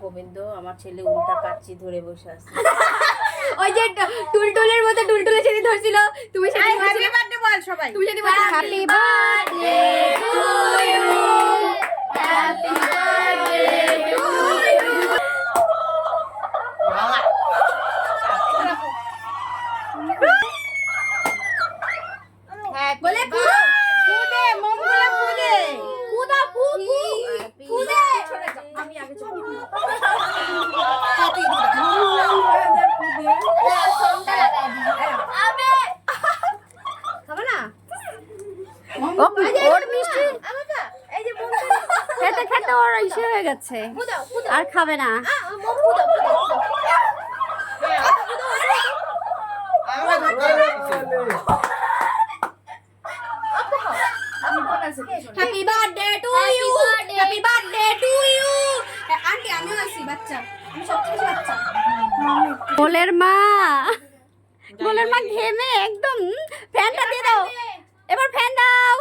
গোবিন্দ, আমার ছেলে উল্টা কাচ্চি ধরে বসে আছে। ওই যে টুলটুলের মতো টুলটুলে সেদিন ধরছিল, তুমি সেদিন হ্যাপি বার্থডে বল সবাই। তুমি সেদিন happy birthday to you, happy birthday to you. বলে কুদে মঙ্গলা কুদে কুদা কুদে আমি আগে খাবে না? ওর মিষ্টি এই যে খেতে খেতে ওর ইসে হয়ে গেছে, আর খাবে না। Happy birthday to you, happy birthday to you. Aunty আমিও আছি বাচ্চা, আমি সবচেয়ে বেশি বাচ্চা। বলের মা ঘেমে একদম। ফ্যানটা দিয়ে দাও, এবার ফ্যান দাও।